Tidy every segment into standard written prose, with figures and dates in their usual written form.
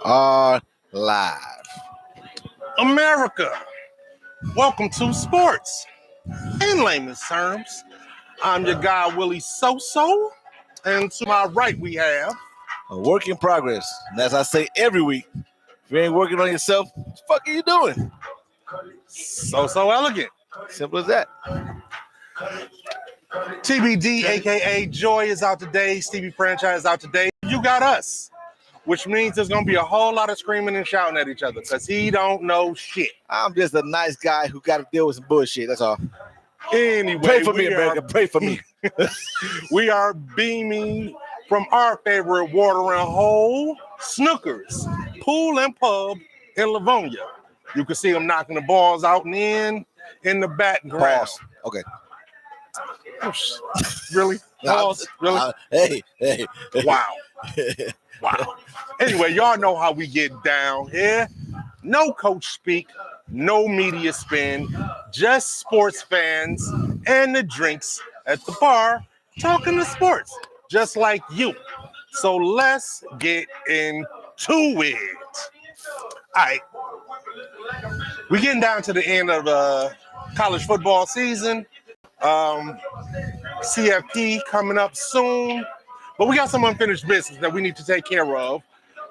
are live. America, welcome to sports. In layman's terms, I'm your guy, Willie So-So, and to my right we have... A work in progress. And as I say every week, if you ain't working on yourself, what the fuck are you doing? So elegant. Simple as that. TBD, a.k.a. Joy is out today. Stevie Franchise is out today. You got us, which means there's going to be a whole lot of screaming and shouting at each other because he don't know shit. I'm just a nice guy who got to deal with some bullshit. That's all. Anyway, pray for me, America. Pray for me. We are beaming from our favorite watering hole, Snookers, Pool and Pub in Livonia. You can see them knocking the balls out and in the background. Pause. Okay. Really? Pause? Really? Hey. Wow. Wow. Anyway, y'all know how we get down here. No coach speak, no media spin, just sports fans and the drinks at the bar talking to sports, just like you. So let's get into it. All right. We're getting down to the end of the college football season. CFP coming up soon. But we got some unfinished business that we need to take care of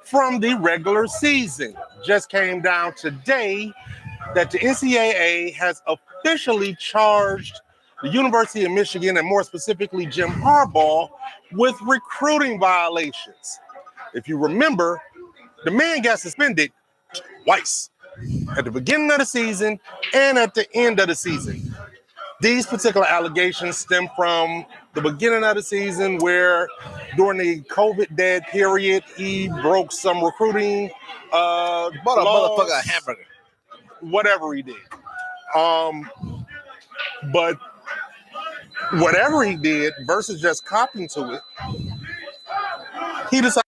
from the regular season. Just came down today that the NCAA has officially charged the University of Michigan, and more specifically Jim Harbaugh, with recruiting violations. If you remember, the man got suspended twice, at the beginning of the season and at the end of the season. These particular allegations stem from the beginning of the season where during the COVID dead period, he broke some recruiting Bought a motherfucker a hamburger. Whatever he did. But whatever he did versus just copying to it, he decided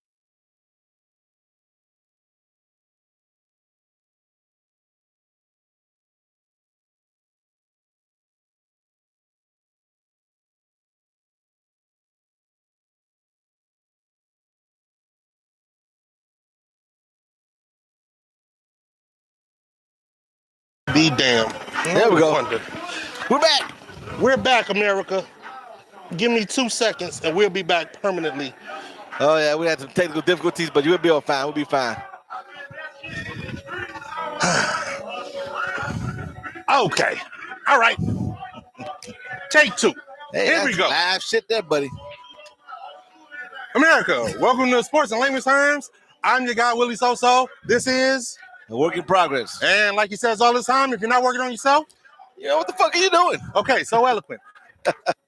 be damned. There we go. We're back. We're back, America. Give me 2 seconds and we'll be back permanently. Oh, yeah, we had some technical difficulties, but you'll be all fine. We'll be fine. Okay. All right. Take two. Hey, here we go. Live shit there, buddy. America, welcome to Sports in Layman's Terms. I'm your guy, Willie So-So. This is a work in progress. And like he says all the time, if you're not working on yourself, what the fuck are you doing? Okay, so eloquent.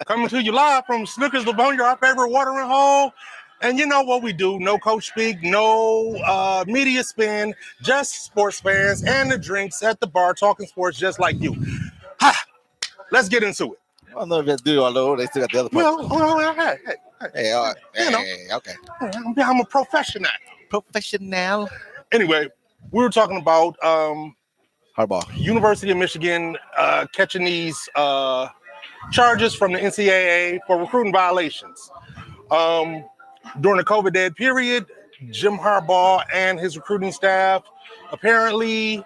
Coming to you live from Snookers, Livonia, our favorite watering hole. And you know what we do. No coach speak, no media spin, just sports fans and the drinks at the bar talking sports just like you. Ha! Let's get into it. I don't know if they do, although they still got the other part. Hey, all right. Hey, okay. I'm a professional. Anyway, we were talking about Harbaugh. University of Michigan catching these charges from the NCAA for recruiting violations. During the COVID dead period, Jim Harbaugh and his recruiting staff apparently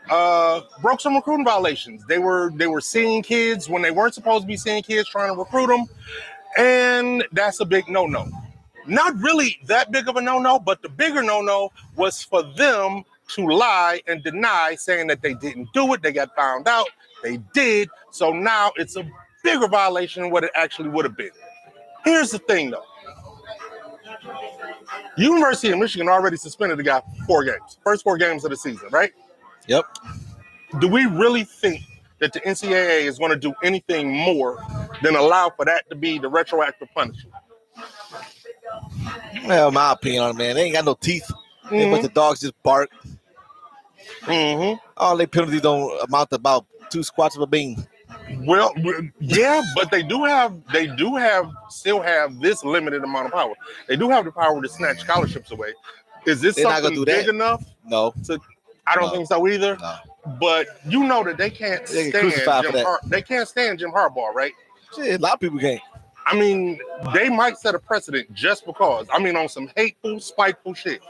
broke some recruiting violations. They were seeing kids when they weren't supposed to be seeing kids, trying to recruit them. And that's a big no-no. Not really that big of a no-no, but the bigger no-no was for them to lie and deny, saying that they didn't do it. They got found out. They did. So now it's a bigger violation than what it actually would have been. Here's the thing, though. University of Michigan already suspended the guy for 4 games. First 4 games of the season, right? Yep. Do we really think that the NCAA is going to do anything more than allow for that to be the retroactive punishment? Well, my opinion on it, man, they ain't got no teeth. They let the dogs just bark. All their penalties don't amount to about 2 squats of a bean. Well, yeah, but they still have this limited amount of power. They do have the power to snatch scholarships away. Is this something big enough? No. I don't think so either. No. But you know that they can't stand Jim Harbaugh, right? Shit, a lot of people can't. I mean, they might set a precedent just because. I mean, on some hateful, spiteful shit.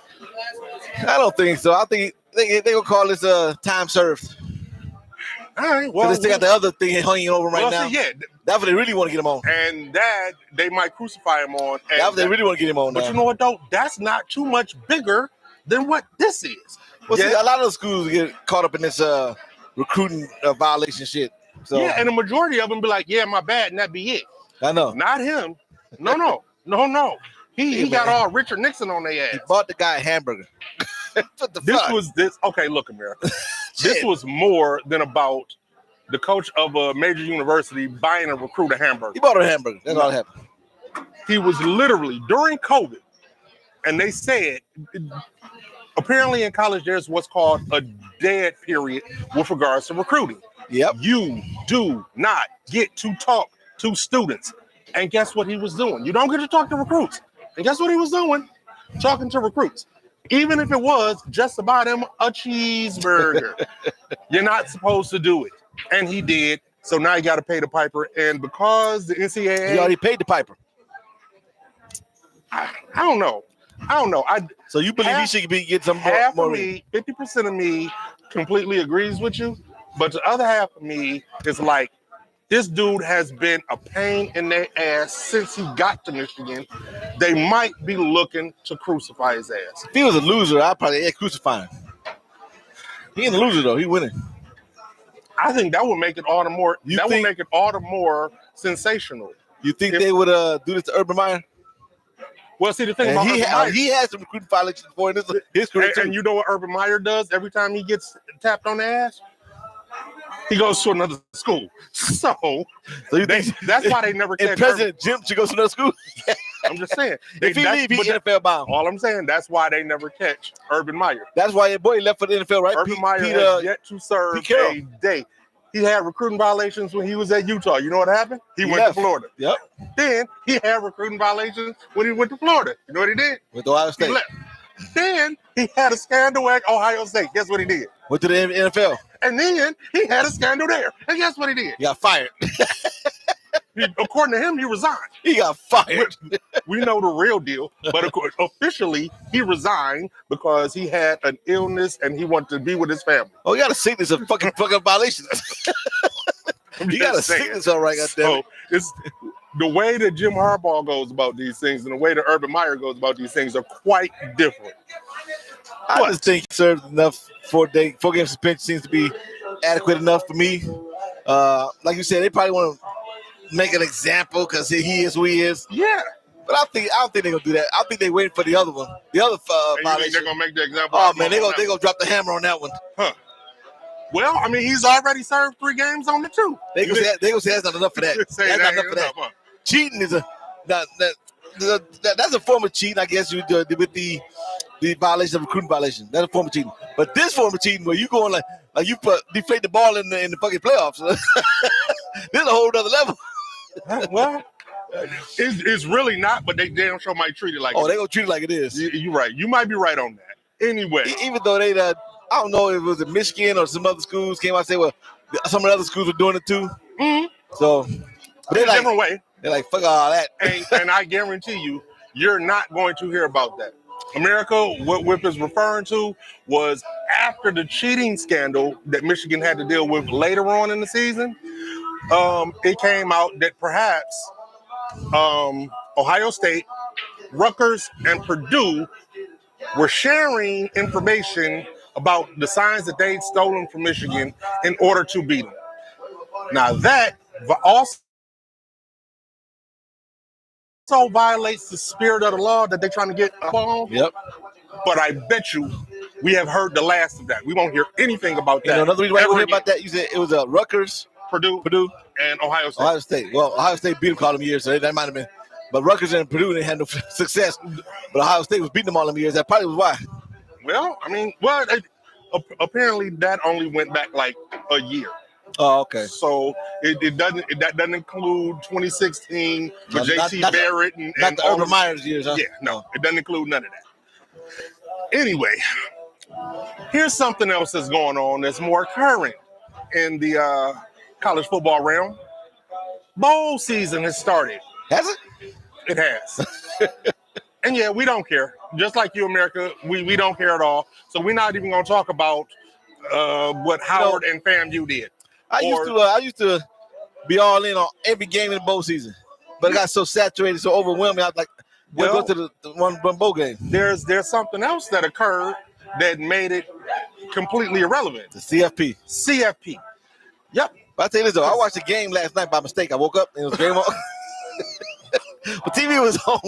I don't think so. I think they gonna call this time served. All right, Because well, they still got the other thing hanging over right now. see, yeah, That's what they really want to get him on. and that they might crucify him on. And That's what they really want to get him on but now. you know what though? That's not too much bigger than what this is. Well, Yeah. see, a lot of the schools get caught up in this recruiting violation shit. So Yeah, and the majority of them be like, "Yeah, my bad," and that be it. I know. Not him. No. He got all Richard Nixon on their He ass. bought the guy a hamburger. What the This fuck? was this. Okay, look, America. This was more than about the coach of a major university buying a recruit a hamburger. He bought a hamburger. That's all that happened. He was literally during COVID, and they said apparently in college there's what's called a dead period with regards to recruiting. Yep. You do not get to talk to students. And guess what he was doing? You don't get to talk to recruits. And guess what he was doing? Talking to recruits. Even if it was just to buy them a cheeseburger. You're not supposed to do it. And he did. So now you got to pay the piper. And because the NCAA... He already paid the piper. I don't know. So you believe he should be getting some half more of me, 50% of me completely agrees with you. But the other half of me is like, this dude has been a pain in their ass since he got to Michigan. They might be looking to crucify his ass. If he was a loser, I'd probably crucify him. He ain't a loser though. He winning. I think that would make it all the more. Would make it all the more sensational. You think they would do this to Urban Meyer? Well, see, the thing about Urban Meyer, he has some recruiting violations before in his career too. And you know what Urban Meyer does every time he gets tapped on the ass? He goes to another school. So that's why they never catch President Jim should go to another school. I'm just saying. If he leave, he's NFL bound. All I'm saying, that's why they never catch Urban Meyer. That's why your boy left for the NFL, right? Urban Meyer has yet to serve a day. He had recruiting violations when he was at Utah. You know what happened? He went to Florida. Yep. Then he had recruiting violations when he went to Florida. You know what he did? With Ohio State. He left. Then he had a scandal at Ohio State. Guess what he did? Went to the NFL. And then he had a scandal there. And guess what he did? He got fired. According to him, he resigned. He got fired. We know the real deal. But officially, he resigned because he had an illness and he wanted to be with his family. Oh, he got a sickness of fucking violations. He got a sickness, all right, goddamn. So it's the way that Jim Harbaugh goes about these things and the way that Urban Meyer goes about these things are quite different. I just think he served enough. 4-game suspension seems to be adequate enough for me. Like you said, they probably want to make an example because he is who he is. Yeah. But I don't think they're gonna do that. I think they're waiting for the other one. The other violation. They're gonna make the example. Oh man, they're gonna drop the hammer on that one. Huh. Well, I mean, he's already served 3 games on the 2. They gonna say that's not enough for that. That's not enough for that. Huh? Cheating is that's a form of cheating, I guess. You do with the violation of recruiting violation. That's a form of cheating. But this form of cheating, where you going like you deflate the ball in the fucking playoffs. This is a whole other level. Well, it's really not, but they damn sure might treat it like. Oh, they gonna treat it like it is. You're right. You might be right on that. Anyway, even though they, I don't know if it was in Michigan or some other schools came out and said, well, some of the other schools were doing it too. Mm-hmm. So, but they're like, different way. They're like, fuck all that. And I guarantee you're not going to hear about that. America, what Whip is referring to was after the cheating scandal that Michigan had to deal with later on in the season. It came out that perhaps Ohio State, Rutgers, and Purdue were sharing information about the signs that they'd stolen from Michigan in order to beat them. Now that also violates the spirit of the law that they're trying to get on. Yep. But I bet you we have heard the last of that. We won't hear anything about that. You know, another reason why I don't hear about that, you said it was Rutgers, Purdue, and Ohio State. Ohio State. Well, Ohio State beat them all them years, so that might have been. But Rutgers and Purdue didn't have no success. But Ohio State was beating them all them years. That probably was why. Well, I mean, apparently that only went back like a year. Oh, okay. So that doesn't include 2016 for J.T. Barrett and the Urban Meyer's years, huh? Yeah, no, it doesn't include none of that. Anyway, here's something else that's going on that's more current in the college football realm. Bowl season has started. Has it? It has. And yeah, we don't care. Just like you, America, we don't care at all. So we're not even going to talk about what Howard and FAMU did. I used to be all in on every game in the bowl season, but it got so saturated, so overwhelming. I was like, go to the one bowl game. There's something else that occurred that made it completely irrelevant. The CFP. CFP. Yep. But I tell you this though, I watched a game last night by mistake. I woke up and it was game on. But TV was on.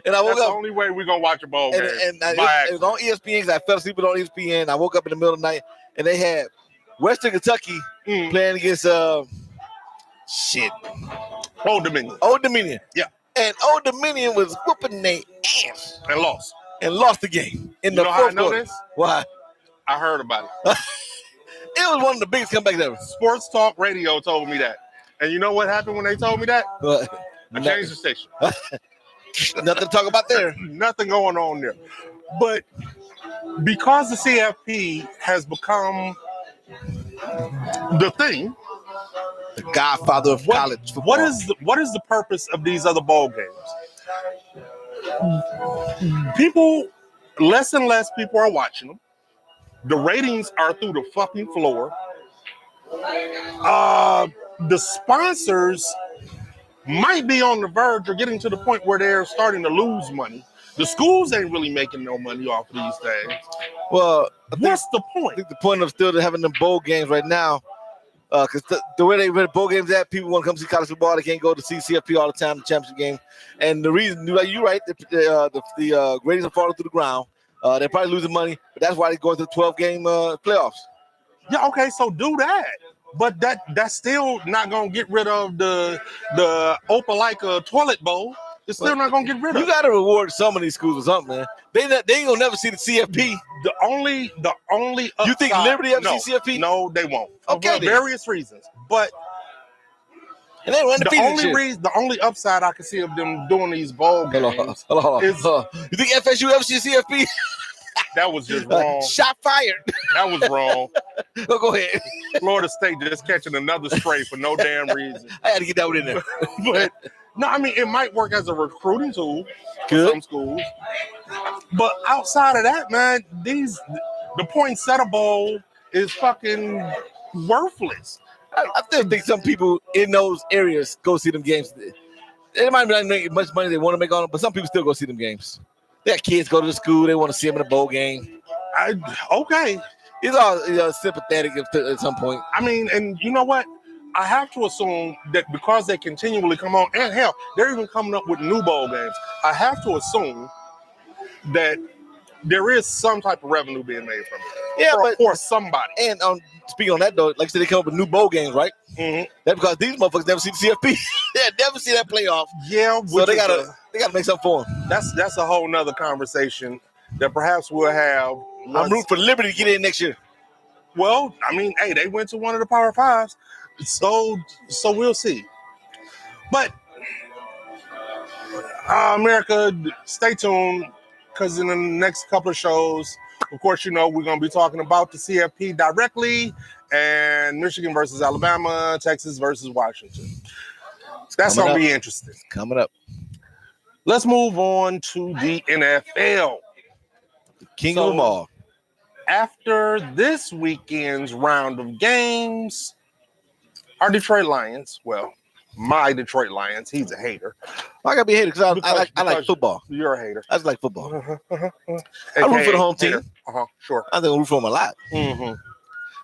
And I woke up. That's the only way we're gonna watch a bowl game. And it was on ESPN because I fell asleep on ESPN. I woke up in the middle of the night and they had Western Kentucky playing against Old Dominion. Old Dominion. Yeah. And Old Dominion was whooping their ass. And lost the game in the fourth quarter. This? Why? I heard about it. It was one of the biggest comebacks ever. Sports Talk Radio told me that. And you know what happened when they told me that? I changed the station. Nothing to talk about there. Nothing going on there. But because the CFP has become the thing, the godfather of college football. What is the purpose of these other bowl games? Less and less people are watching them. The ratings are through the fucking floor. The sponsors might be on the verge or getting to the point where they're starting to lose money. The schools ain't really making no money off of these things. Well, what's the point? I think the point of still having them bowl games right now, because the way they run bowl games at, people want to come see college football. They can't go to see CFP all the time, the championship game. And the reason, you're right, the ratings are falling through the ground. They're probably losing money, but that's why they're going to the 12-game playoffs. Yeah, okay, so do that. But that's still not going to get rid of the Opelika toilet bowl. It's still not going to get rid of it. You got to reward some of these schools or something, man. They ain't going to never see the CFP. The only upside, you think Liberty ever see CFP? No, they won't. Okay, for various reasons. But and they the only upside I can see of them doing these bowl games is you think FSU ever see CFP? That was just wrong. Shot fired. That was wrong. Go ahead. Florida State just catching another stray for no damn reason. I had to get that one in there. But no, I mean, it might work as a recruiting tool for some schools. But outside of that, man, the poinsettia bowl is fucking worthless. I still think some people in those areas go see them games. They might not make much money they want to make on them, but some people still go see them games. They got kids go to the school. They want to see them in a bowl game. Okay. It's all sympathetic at some point. I mean, and you know what? I have to assume that because they continually come on, and hell, they're even coming up with new bowl games. I have to assume that there is some type of revenue being made from it. Yeah, for somebody. And speaking on that, though, like I said, they come up with new bowl games, right? Mm-hmm. That's because these motherfuckers never see the CFP. They never see that playoff. Yeah, so they gotta make something for them. That's a whole nother conversation that perhaps we'll have. I'm rooting for Liberty to get in next year. Well, I mean, hey, they went to one of the Power Fives, so we'll see. But America, stay tuned, because in the next couple of shows, of course, we're going to be talking about the CFP directly, and Michigan versus Alabama, Texas versus Washington. That's going to be interesting. Coming up. Let's move on to the NFL. The king of them all. After this weekend's round of games, our Detroit Lions, well, my Detroit Lions, he's a hater. I gotta be a hater because I like football. You're a hater. I just like football. I root for the home team. Sure. I think I root for them a lot. Mm-hmm.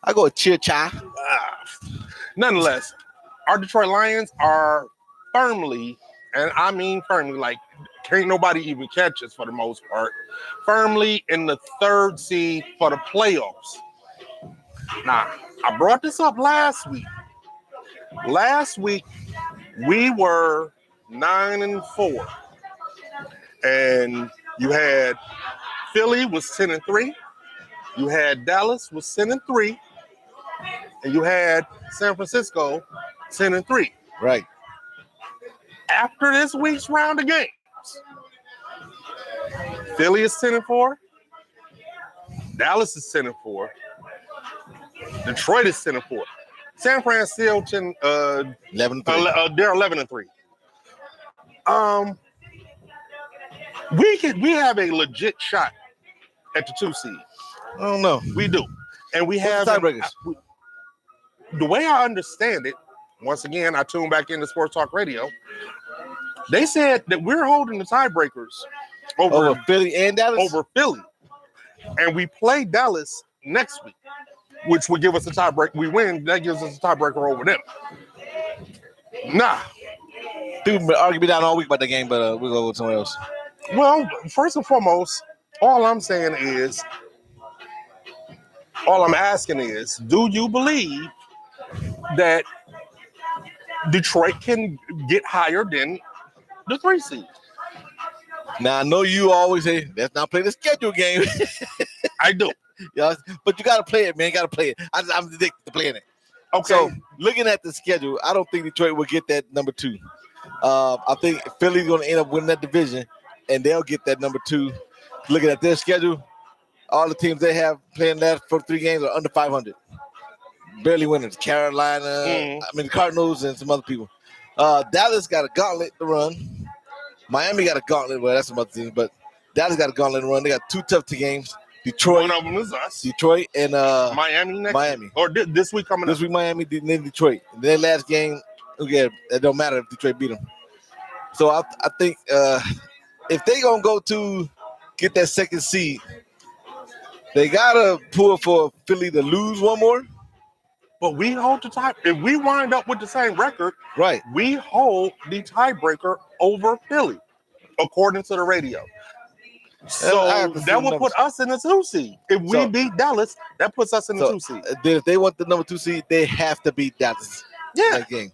I go with cheer-cha. Nonetheless, our Detroit Lions are firmly, and I mean firmly, like can't nobody even catch us for the most part, firmly in the third seed for the playoffs. Now, I brought this up last week. Last week, we were 9-4. And you had Philly was 10-3. You had Dallas was 10-3. And you had San Francisco 10-3. Right. After this week's round of games, Philly is 10-4. Dallas is 10-4. Detroit is 10-4. San Fran still 11-3. They're 11-3. We have a legit shot at the 2 seed. I don't know. We do, and we What's have the tiebreakers? The way I understand it. Once again, I tune back into Sports Talk Radio. They said that we're holding the tiebreakers Over Philly and Dallas? Over Philly, and we play Dallas next week, which would give us a tiebreak. We win, that gives us a tiebreaker over them. Nah. People been arguing down all week about the game, but we'll go with someone else. Well, first and foremost, all I'm asking is, do you believe that Detroit can get higher than the 3 seed? Now, I know you always say, let's not play the schedule game. I do. Yeah, but you got to play it, man. You got to play it. I'm addicted to playing it. Okay. So, looking at the schedule, I don't think Detroit will get that number 2. I think Philly's going to end up winning that division, and they'll get that number 2. Looking at their schedule, all the teams they have playing that for 3 games are under 500. Barely winners. Carolina, the Cardinals, and some other people. Dallas got a gauntlet to run. Miami got a gauntlet. Well, that's some other teams, but Dallas got a gauntlet to run. They got 2 tough games. Detroit. One of them is us. Detroit and Miami next week. Or this week coming up. This week, Miami, then Detroit. Their last game, okay, it don't matter if Detroit beat them. So I think if they going to go to get that 2nd seed, they got to pull for Philly to lose one more. But we hold the tie. If we wind up with the same record, right, we hold the tiebreaker over Philly, according to the radio. So that would put us in the 2 seed. If we beat Dallas, that puts us in the 2 seed. Then if they want the number 2 seed, they have to beat Dallas. Yeah. That game.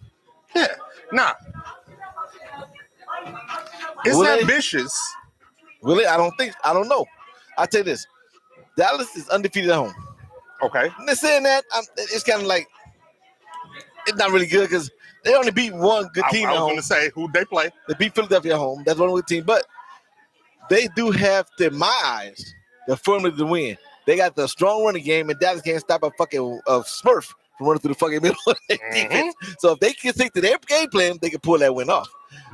Yeah. Nah. It's ambitious. Really? I don't know. I'll tell you this. Dallas is undefeated at home. Okay. And saying that, it's kind of like, it's not really good because they only beat one good team at home. I was going to say, who they play? They beat Philadelphia at home. That's one good team. But they do have, in my eyes, the formula to win. They got the strong running game, and Dallas can't stop a fucking Smurf from running through the fucking middle of their defense. So if they can stick to their game plan, they can pull that win off.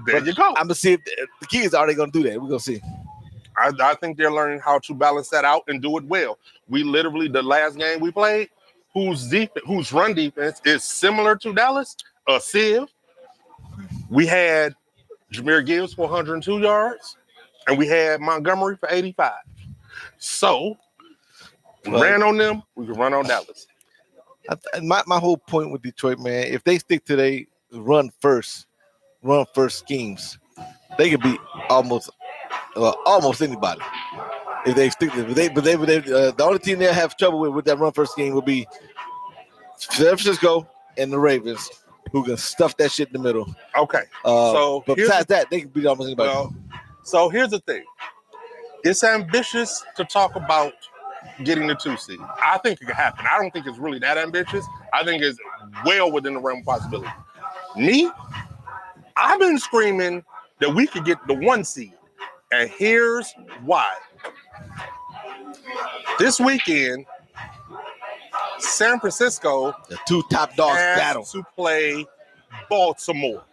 There you go. I'm going to see if the kids are they going to do that. We're going to see. I think they're learning how to balance that out and do it well. We literally, the last game we played, whose run defense is similar to Dallas, Civ. We had Jahmyr Gibbs for 102 yards, and we had Montgomery for 85. So, ran on them, we can run on Dallas. My whole point with Detroit, man, if they stick to their run first schemes, they could beat almost anybody. If they stick to it. The only team they'll have trouble with that run first scheme will be San Francisco and the Ravens, who can stuff that shit in the middle. Okay. But besides that, they can beat almost anybody. Well, so here's the thing. It's ambitious to talk about getting the 2 seed. I think it can happen. I don't think it's really that ambitious. I think it's well within the realm of possibility. Me, I've been screaming that we could get the 1 seed. And here's why. This weekend, San Francisco, the 2 top dogs battle to play Baltimore.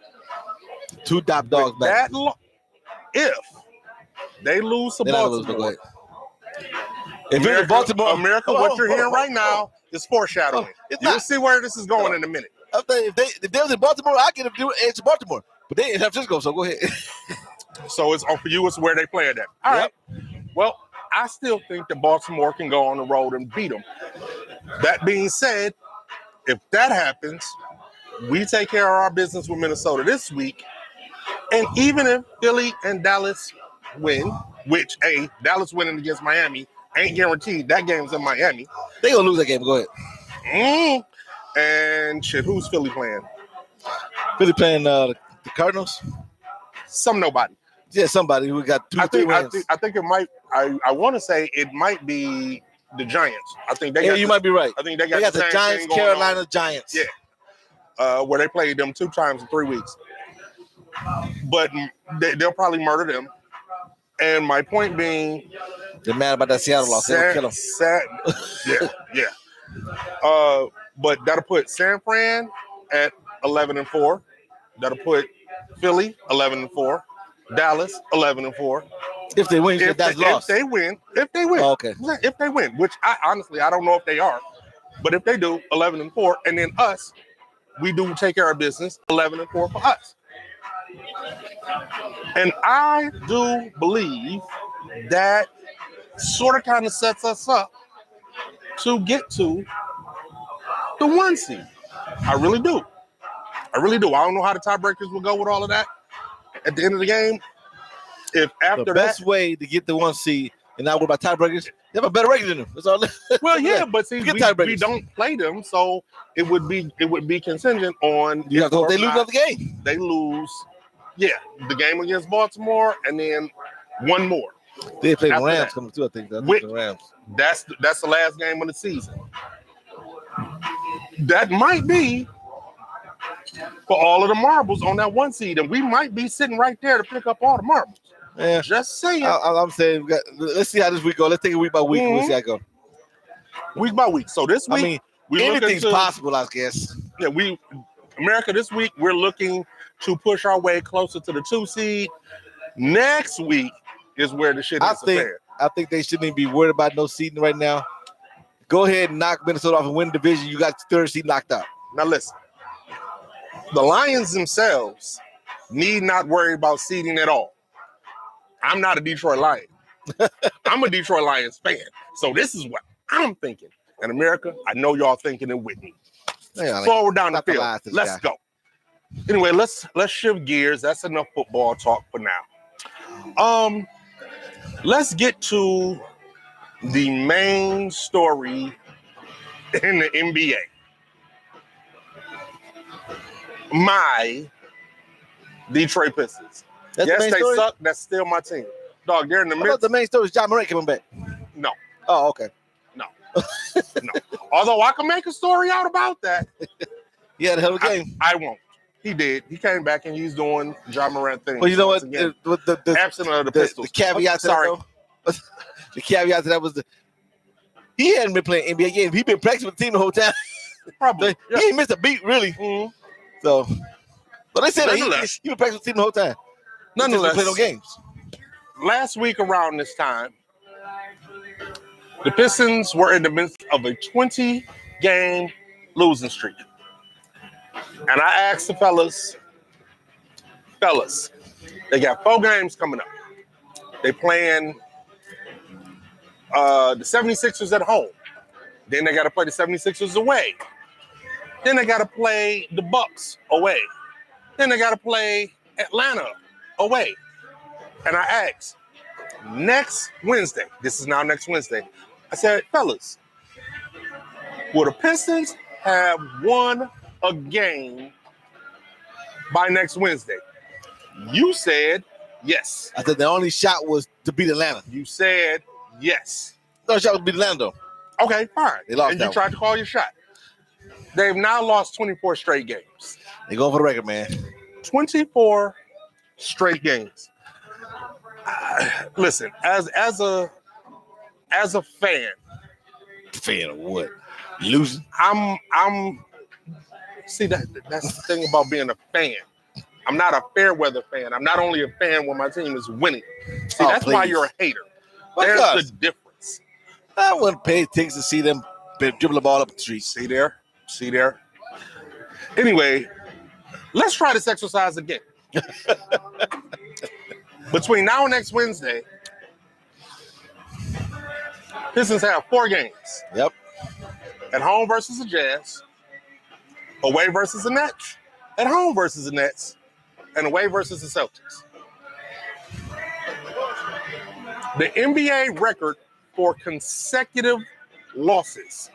2 top dogs battle. If they lose to Baltimore, if it was Baltimore, America, what you're hearing right now is foreshadowing. You'll see where this is going in a minute. If they was in Baltimore, I could have do it to Baltimore, but they in San Francisco. So go ahead. So it's for you. It's where they play it at. All right. Well, I still think that Baltimore can go on the road and beat them. That being said, if that happens, we take care of our business with Minnesota this week. And even if Philly and Dallas win, which Dallas winning against Miami ain't guaranteed. That game's in Miami. They gonna lose that game. Go ahead. And shit, who's Philly playing? Philly playing the Cardinals. Some nobody. Yeah, somebody who got 2-3 wins. I think it might. I want to say it might be the Giants. I think they. You might be right. I think they got the Giants, Carolina Giants. Yeah, where they played them 2 times in 3 weeks. But they'll probably murder them. And my point being, they're mad about that Seattle loss. They'll kill them. Yeah. But that'll put San Fran at 11-4. That'll put Philly 11-4. Dallas 11-4. If they win, If that's lost. they win. Oh, okay. If they win, which I honestly I don't know if they are, but if they do, 11-4, and then us, we do take care of business, 11-4 for us. And I do believe that sort of kind of sets us up to get to the 1 seed. I really do. I don't know how the tiebreakers will go with all of that. At the end of the game, if after the best way to get the 1 seed and not worry about tiebreakers, you have a better record than them. That's all. Well, yeah, but see, we tiebreakers. don't play them, so it would be contingent on You have to hope they lose another game. They lose, yeah, the game against Baltimore, and then one more. They play the After Rams that. coming too. I think the Rams. That's the last game of the season. That might be for all of the marbles on that 1 seed, and we might be sitting right there to pick up all the marbles. Yeah, just saying. I'm saying, let's see how this week goes. Let's take it week by week. We'll see how it goes. Week by week. So this week, anything's possible, I guess. Yeah, America. This week we're looking to push our way closer to the 2 seed. Next week is where the shit is fair. I think they shouldn't even be worried about no seeding right now. Go ahead and knock Minnesota off and win the division. You got the 3rd seed knocked out. Now listen, the Lions themselves need not worry about seeding at all. I'm not a Detroit Lion. I'm a Detroit Lions fan. So this is what I'm thinking. And America, I know y'all thinking it with me. Forward down the field. Let's go. Anyway, let's shift gears. That's enough football talk for now. Let's get to the main story in the NBA. My Detroit Pistons. Yes, they suck. That's still my team. Dog, they're in the midst. I thought the main story is John Morant coming back. No. Oh, okay. No. Although I can make a story out about that. He had a hell of a game. I won't. He did. He came back and he's doing John Morant things. Well, you know what? The absent of the Pistols. The caveat to that, though, the caveat to that was he hadn't been playing NBA games. He'd been practicing with the team the whole time. Probably. He ain't missed a beat, really. Mm-hmm. So, but they said he been practicing with the team the whole time. Nonetheless, play no games. Last week around this time, the Pistons were in the midst of a 20-game losing streak. And I asked the fellas, they got 4 games coming up. They playing the 76ers at home. Then they got to play the 76ers away. Then they got to play the Bucks away. Then they got to play Atlanta away. And I asked, next Wednesday, this is now next Wednesday, I said, fellas, will the Pistons have won a game by next Wednesday? You said yes. I said the only shot was to beat Atlanta. You said yes. No shot was to beat Atlanta, though. Okay, fine. They lost and you tried to call your shot. They've now lost 24 straight games. They go for the record, man. 24 straight games. Listen, as a fan. Fan of what? Losing? I'm see that's the thing about being a fan. I'm not a fair weather fan. I'm not only a fan when my team is winning. See, that's why you're a hater. There's the difference. I wouldn't pay tickets to see them dribble the ball up the street. See there? Anyway, let's try this exercise again. Between now and next Wednesday, Pistons have 4 games. Yep. At home versus the Jazz, away versus the Nets, at home versus the Nets, and away versus the Celtics. The NBA record for consecutive losses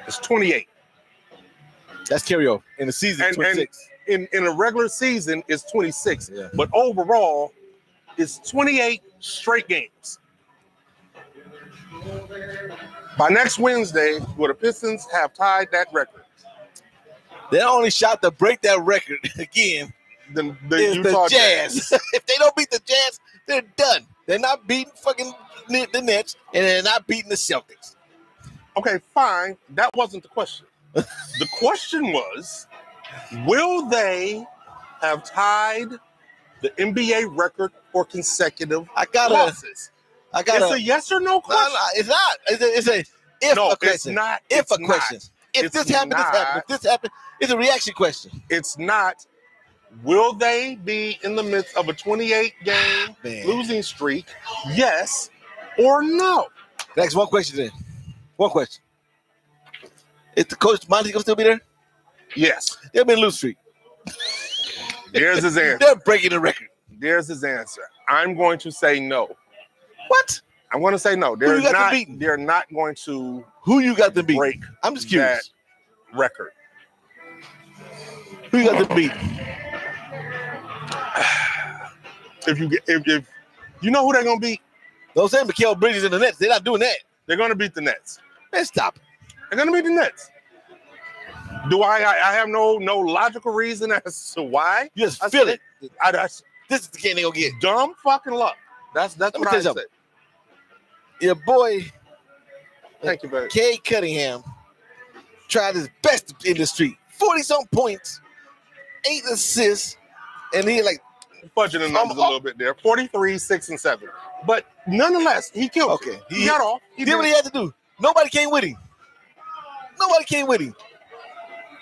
is 28. That's carryover. In the season, 26. And in a regular season, it's 26. Yeah. But overall, it's 28 straight games. By next Wednesday, will the Pistons have tied that record? Their only shot to break that record again is the Jazz. If they don't beat the Jazz, they're done. They're not beating fucking the Nets, and they're not beating the Celtics. Okay, fine. That wasn't the question. The question was, will they have tied the NBA record for consecutive losses. It's a yes or no question. No, it's not. It's a if No, a question. it's not. If It's a question. not. If It's this happened, this happened. not. If this happened, it's a reaction question. It's not. Will they be in the midst of a 28-game losing streak? Yes or no? Next, one question then. One question. Is the coach Monty gonna still be there? Yes. They'll be in a lose streak. There's his answer. They're breaking the record. There's his answer. I'm going to say no. What? I'm going to say no. They're not going to. Who you got to beat? Break. I'm just curious. That record. Who you got to beat? If you know who they're gonna beat. Don't say Mikal Bridges in the Nets. They're not doing that. They're gonna beat the Nets. Man, stop it. They're gonna beat the Nets. Do I have no logical reason as to why? You just feel it. This is the game they gonna get. Dumb fucking luck. That's what I said. Your boy, thank you, baby. Cade Cunningham tried his best in the street. 40-something points, 8 assists, and he like fudging the numbers a little bit there. 43, 6, and 7. But nonetheless, he killed. Okay, he got off. He did what he had to do. Nobody came with him.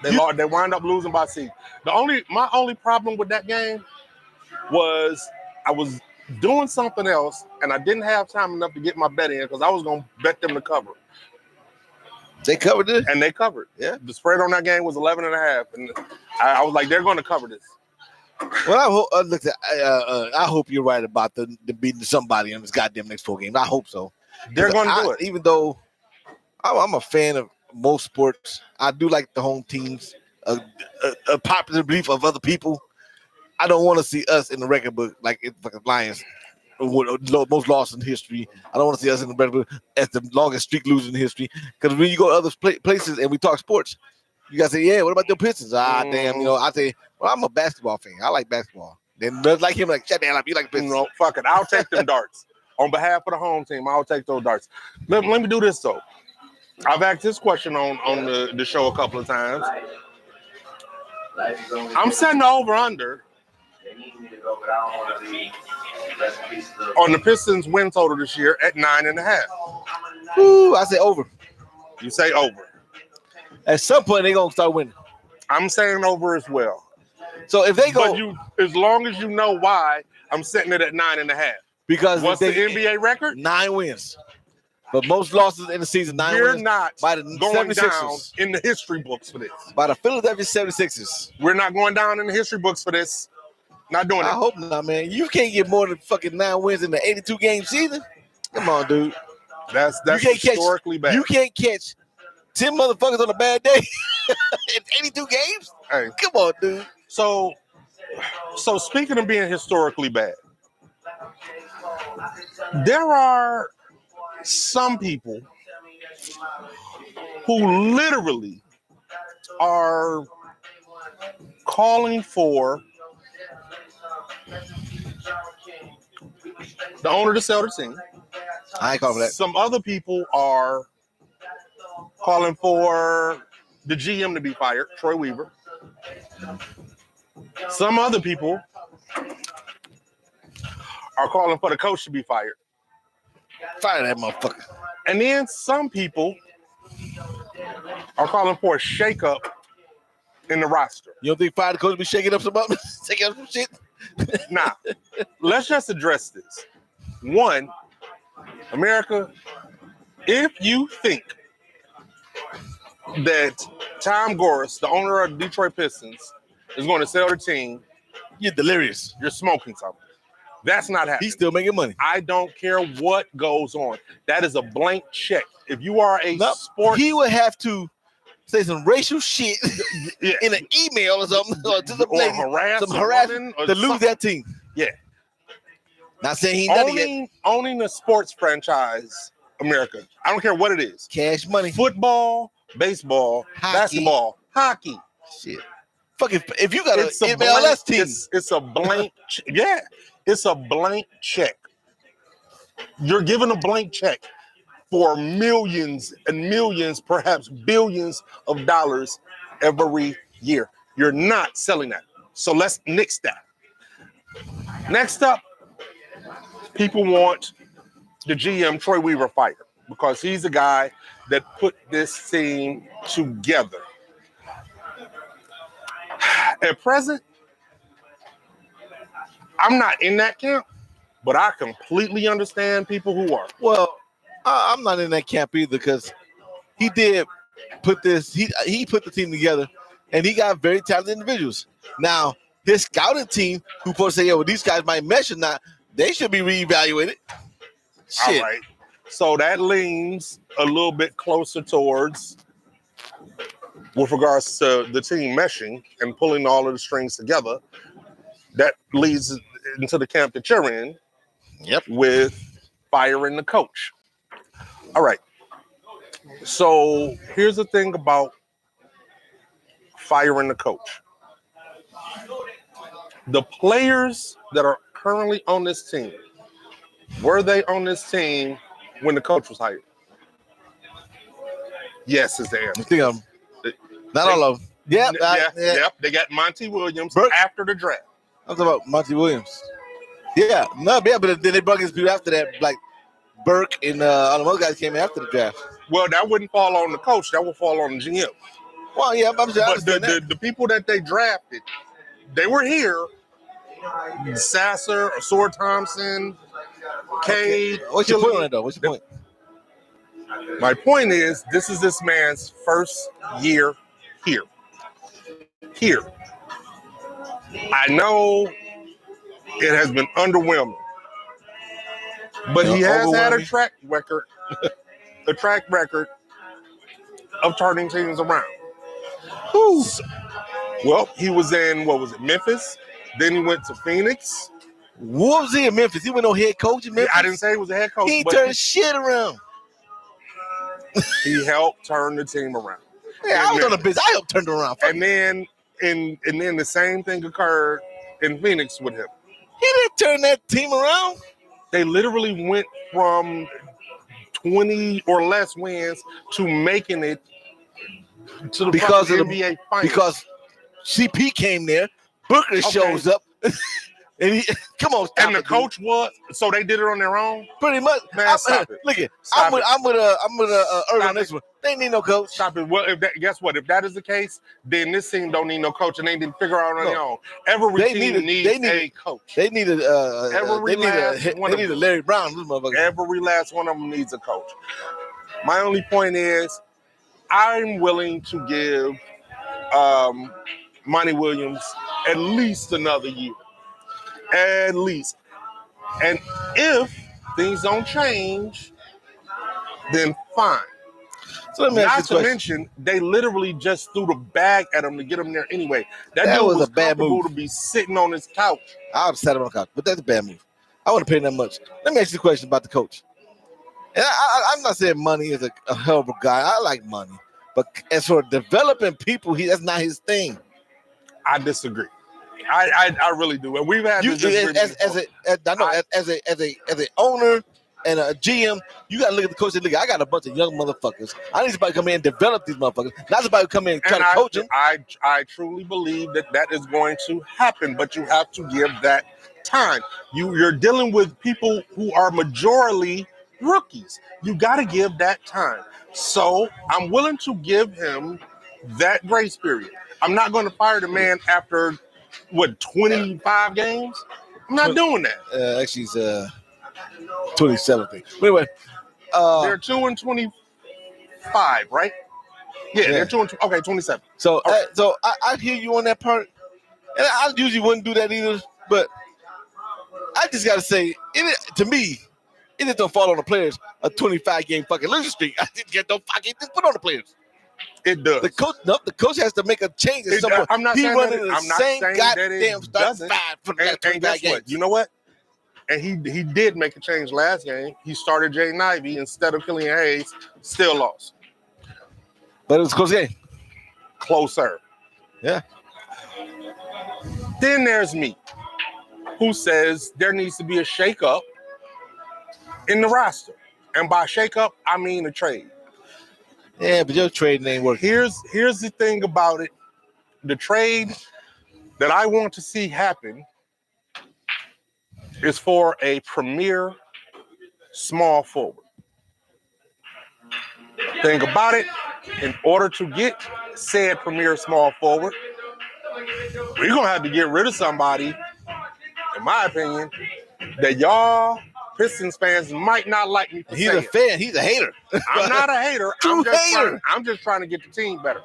They wound up losing by seed. My only problem with that game was I was doing something else and I didn't have time enough to get my bet in because I was gonna bet them to cover. They covered it, and they covered. Yeah, the spread on that game was 11.5, and I was like, they're going to cover this. Well, I hope you're right about the beating somebody in this goddamn next 4 games. I hope so. They're going to do it. Even though I'm a fan of most sports, I do like the home teams. A popular belief of other people. I don't want to see us in the record book like it's fucking Lions. Most lost in history. I don't want to see us in the record book as the longest streak loser in history. Because when you go to other places and we talk sports, you guys say, "Yeah, what about the Pistons?" Damn, I say, "Well, I'm a basketball fan. I like basketball." Then like him, like, shut down, you like Pistons. No, fuck it. I'll take them darts on behalf of the home team. I'll take those darts. Let me do this though. I've asked this question on the show a couple of times. I'm setting the over under on the Pistons win total this year at 9.5. Ooh, I say over. You say over. At some point, they're going to start winning. I'm saying over as well. So if they go... But as long as you know why, I'm setting it at 9.5. Because what's the NBA record? 9 wins. But most losses in the season, 9 We're wins. Not by the going 76ers. Down in the history books for this. By the Philadelphia 76ers. We're not going down in the history books for this. Not doing it. I hope not, man. You can't get more than fucking 9 wins in the 82-game season. Come on, dude. That's historically bad. You can't catch 10 motherfuckers on a bad day in 82 games? Hey. Come on, dude. So speaking of being historically bad, there are some people who literally are calling for the owner to sell the team. I ain't calling for that. Some other people are calling for the GM to be fired, Troy Weaver. Some other people are calling for the coach to be fired. Fire that motherfucker. And then some people are calling for a shakeup in the roster. You don't think fire the coach be shaking up some shit? Nah. Let's just address this. One, America, if you think that Tom Gores, the owner of the Detroit Pistons, is going to sell the team, you're delirious. You're smoking something. That's not happening. He's still making money. I don't care what goes on. That is a blank check. If you are a sports... He would have to say some racial shit in an email or something. Or to the lady, some harassment to lose that team. Yeah. Not saying he done it yet. Owning a sports franchise, America, I don't care what it is. Cash money. Football, baseball, basketball, hockey. Shit. Fuck if you got an MLS team. It's a blank yeah. It's a blank check. You're given a blank check for millions and millions, perhaps billions of dollars every year. You're not selling that. So let's nix that. Next up, people want the GM Troy Weaver fired because he's the guy that put this team together. At present, I'm not in that camp, but I completely understand people who are. Well, I'm not in that camp either because he did put this. He put the team together, and he got very talented individuals. Now his scouting team, who supposed to say, "Yeah, well, these guys might mesh or not," they should be reevaluated. Shit. All right. So that leans a little bit closer towards, with regards to the team meshing and pulling all of the strings together, that leads into the camp that you're in. Yep. With firing the coach. All right. So here's the thing about firing the coach. The players that are currently on this team, were they on this team when the coach was hired? Yes, is the answer. I think not all of them. Yep. Yep. They got Monty Williams after the draft. I'm talking about Monty Williams. Yeah, but then they brought his people after that, like Burke and all the other guys came in after the draft. Well, that wouldn't fall on the coach. That would fall on the GM. Well, yeah, I'm just but the people that they drafted, they were here. Sasser, Sword Thompson, Cade. Okay. What's your point on that, though? What's your point? My point is, this is this man's first year here. I know it has been underwhelming, but he has had a track record, of turning teams around. Well, he was in, Memphis? Then he went to Phoenix. What was he in Memphis? He went no head coach in Memphis? I didn't say he was a head coach. He turned shit around. He helped turn the team around. Yeah, I was on the business. I helped turn it around. And then the same thing occurred in Phoenix with him. He didn't turn that team around. They literally went from 20 or less wins to making it to the NBA finals. Because CP came there, Booker shows up, and he come on. And the coach was so they did it on their own. Pretty much, man. Stop it. Look at, I'm with Irvin on this one. They ain't need no coach. Stop it. Well, guess what? If that is the case, then this team don't need no coach, and they need to figure out on their own. Every team needs a coach. They need a Larry Brown. This motherfucker. Every last one of them needs a coach. My only point is, I'm willing to give Monty Williams at least another year. At least. And if things don't change, then fine. So let me ask you a question. Mention, they literally just threw the bag at him to get him there anyway. That dude was a bad move to be sitting on his couch. I would have sat him on the couch, but that's a bad move. I wouldn't pay that much. Let me ask you a question about the coach. And I'm not saying Money is a hell of a guy. I like Money. But as for developing people, that's not his thing. I disagree. I really do. And we've had as an owner and a GM, you got to look at the coach and look. I got a bunch of young motherfuckers. I need somebody to come in and develop these motherfuckers. Not somebody to come in and try to coach them. I truly believe that is going to happen, but you have to give that time. You're dealing with people who are majorly rookies. You got to give that time. So I'm willing to give him that grace period. I'm not going to fire the man after 25 games. I'm not doing that. Actually, it's 27 things. Anyway, they're 2-25, right? Yeah, they're 27. So, so I hear you on that part, and I usually wouldn't do that either. But I just got to say, to me, it just don't fall on the players. A 25-game fucking losing streak. I just put on the players. It does. The coach has to make a change at some point. I'm not saying goddamn starting five for the last 25 games. What? You know what? And he did make a change last game. He started Jaden Ivey instead of Killian Hayes. Still lost. But it was a close game. Closer. Yeah. Then there's me, who says there needs to be a shakeup in the roster. And by shakeup, I mean a trade. Yeah, but your trade ain't working. Here's the thing about it. The trade that I want to see happen is for a premier small forward. Think about it. In order to get said premier small forward, we're going to have to get rid of somebody, in my opinion, that y'all Pistons fans might not like me for He's saying. a fan. He's a hater. I'm not a hater. True hater. I'm just trying to get the team better.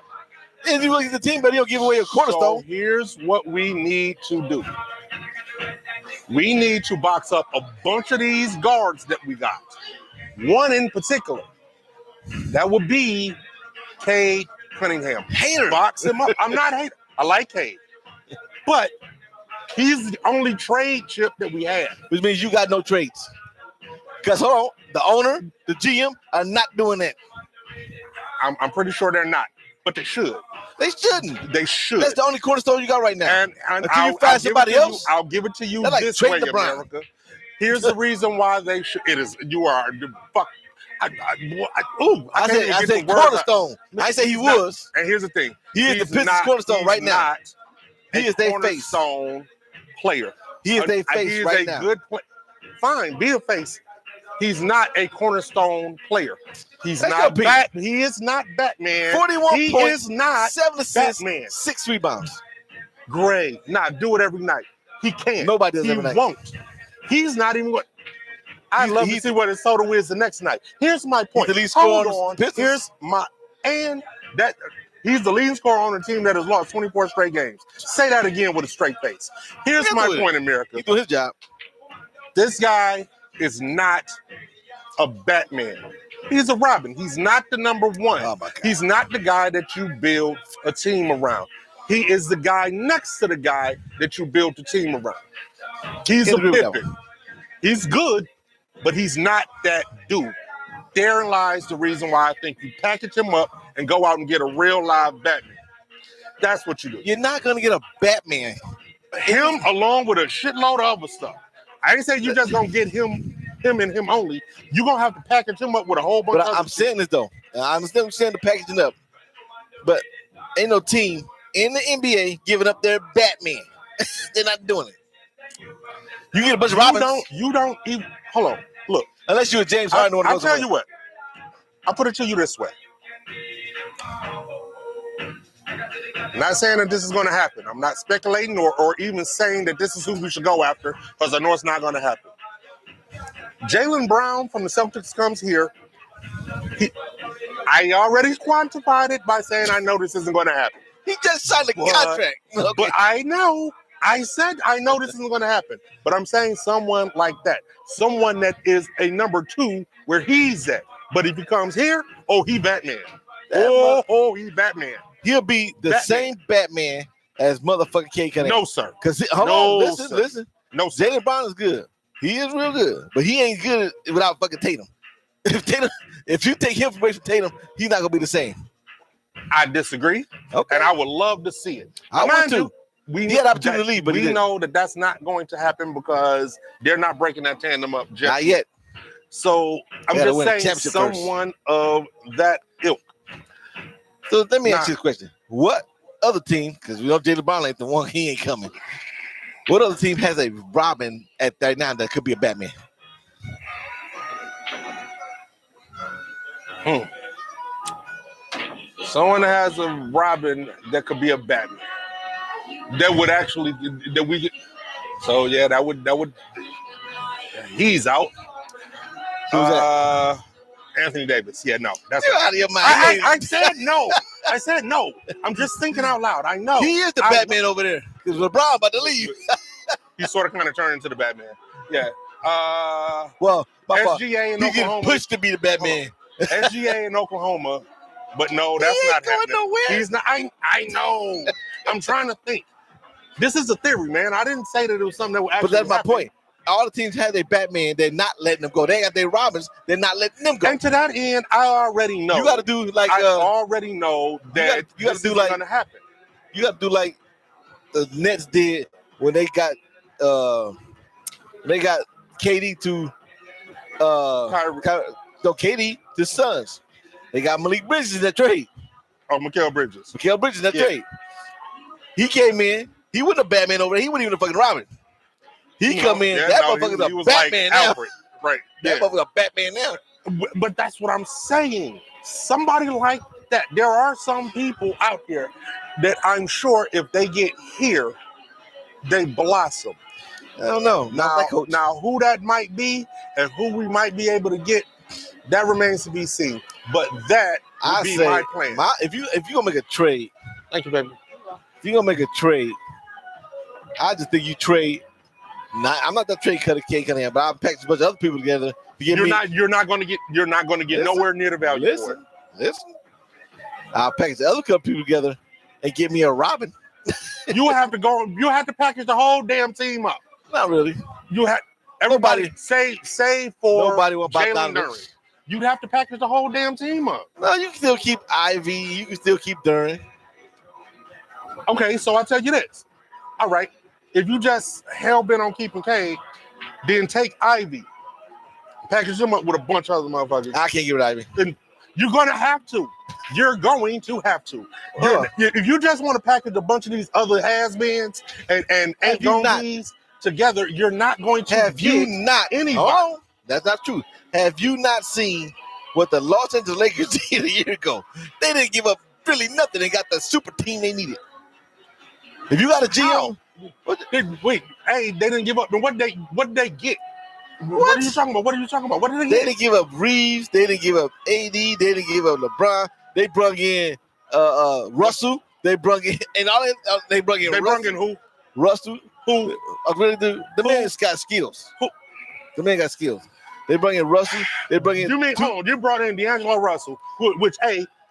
If you look at the team, but he'll give away a cornerstone. So here's what we need to do. We need to box up a bunch of these guards that we got. One in particular. That would be Cade Cunningham. Hater. Box him up. I'm not a hater. I like Cade. But he's the only trade chip that we have. Which means you got no trades. Because hold on, the owner, the GM are not doing that. I'm pretty sure they're not. But they should. They shouldn't. They should. That's the only cornerstone you got right now. And until you find somebody else, I'll give it to you like this Trey way, LeBron. America. Here's the reason why they should. It is you are fuck. I said cornerstone. I say he was. And here's the thing. He is the Pistons cornerstone right now. He is their face. Cornerstone player. He is their face right now. He is a good player. Fine, be a face. He's not a cornerstone player. He's not He is not Batman. 41 he points, is not 7 assists, Batman. 6 rebounds. Great. Do it every night. He can't. Nobody does every night. He won't. He's not even what. I'd love to see what his soda is the next night. Here's my point. He's the lead scorer on the Pistons. He's the leading scorer on a team that has lost 24 straight games. Say that again with a straight face. Here's my point, America. He's doing his job. This guy is not a Batman. He's a Robin. He's not the number one. Oh my God. He's not the guy that you build a team around. He is the guy next to the guy that you build the team around. He's a Pippin. He's good, but he's not that dude. Therein lies the reason why I think you package him up and go out and get a real live Batman. That's what you do. You're not going to get a Batman. Him along with a shitload of other stuff. I ain't saying you just gonna get him and him only. You're gonna have to package him up with a whole bunch of I'm saying this though. I understand what you're saying, the packaging up. But ain't no team in the NBA giving up their Batman. They're not doing it. You get a bunch of Robins. You don't even hold on. Look. Unless you're a James Harden. I'll tell you what. I'll put it to you this way. I'm not saying that this is going to happen. I'm not speculating or even saying that this is who we should go after because I know it's not going to happen. Jaylen Brown from the Celtics comes here. I already quantified it by saying I know this isn't going to happen. He just signed a contract. Okay. But I know. I said I know this isn't going to happen. But I'm saying someone like that. Someone that is a number 2 where he's at. But if he comes here, he Batman. He's Batman. He'll be the same Batman as motherfucking Cade Cunningham. No, sir. Because listen. No, sir. Jaylen Brown is good. He is real good, but he ain't good without fucking Tatum. If you take him away from Tatum, he's not gonna be the same. I disagree, and I would love to see it. I want to. He had opportunity to leave, but we know that that's not going to happen because they're not breaking that tandem up just not yet. So I'm just saying someone of that ilk. So let me ask you a question. What other team, because we know Jaylen Brown ain't the one, he ain't coming. What other team has a Robin at right now that could be a Batman? Someone has a Robin that could be a Batman. That would actually So yeah, that would. He's out. Who's that? Anthony Davis. Yeah, no, that's out of your mind. I said no. I said no. I'm just thinking out loud. I know he is the Batman over there because LeBron about to leave. He sort of kind of turned into the Batman. Yeah. Well, SGA in he Oklahoma. He pushed to be the Batman. SGA in Oklahoma, but no, that's not happening. Nowhere. He's not. I know. I'm trying to think. This is a theory, man. I didn't say that it was something that would actually But that's happen. my point. All the teams have their Batman. They're not letting them go. They got their Robins. They're not letting them go. And to that end, I already know. You got to do like I already know that you got to do like going to happen. You got to do like the Nets did when they got KD to KD to Suns. They got Malik Bridges in that trade. Oh, Mikal Bridges. Trade. He came in. He wasn't a Batman over there. He wasn't even a fucking Robin. He come in. That motherfucker's a Batman now. Alfred. Right. That motherfucker's a Batman now. But that's what I'm saying. Somebody like that. There are some people out here that I'm sure if they get here, they blossom. I don't know. Now, who that might be and who we might be able to get, that remains to be seen. But that would be my plan. If you gonna make a trade, thank you, baby. If you gonna make a trade, I just think you trade. I'm not that trade cutter cake in, but I'll package a bunch of other people together to get You're not going to get nowhere near the value for it. Listen. I'll package the other couple people together and get me a Robin. You have to package the whole damn team up. Not really. You have everybody save for nobody will buy Jalen Duren. You'd have to package the whole damn team up. No, you can still keep Ivy. You can still keep Duren. Okay, so I'll tell you this. All right, if you just hell bent on keeping Cade, then take Ivy, package him up with a bunch of other motherfuckers. I can't give it Ivy. And you're gonna have to. You're going to have to. If you just want to package a bunch of these other has-beens and these together, you're not going to anybody. Oh, that's not true. Have you not seen what the Los Angeles Lakers did a year ago? They didn't give up really nothing. They got the super team they needed. If you got a GM, they didn't give up. What did they get? What are you talking about? What did they get? They didn't give up Reeves. They didn't give up AD. They didn't give up LeBron. They brung in Russell. They brung in who? Russell. Who? The man's got skills. Who? The man got skills. They bring in Russell. They bring in. You brought in D'Angelo Russell, which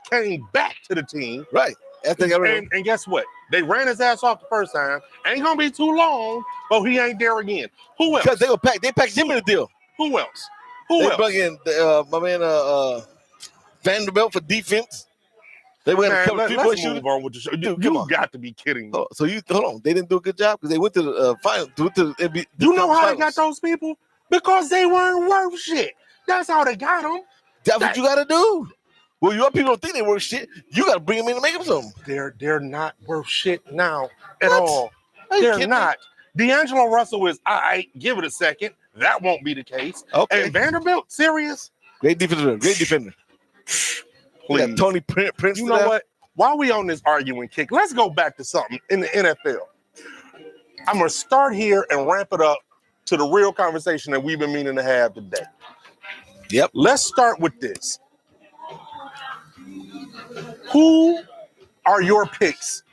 came back to the team. Right. And guess what? They ran his ass off the first time. Ain't gonna be too long, but he ain't there again. Who else? Because they packed him in the deal. Who else? They brought in my man Vanderbilt for defense. They went to cover 3-point shooter. Move on with the show. You got to be kidding me. So hold on. They didn't do a good job because they went to the final. You know how they got those people? Because they weren't worth shit. That's how they got them. That's what you got to do. Well, your people don't think they worth shit. You got to bring them in to make them something. They're not worth shit now at all. They're not. D'Angelo Russell is, give it a second. That won't be the case. Okay. And Vanderbilt, serious? Great defender. Please. Tony Prince. You know what? While we on this arguing kick, let's go back to something in the NFL. I'm going to start here and ramp it up to the real conversation that we've been meaning to have today. Yep. Let's start with this. Who are your picks,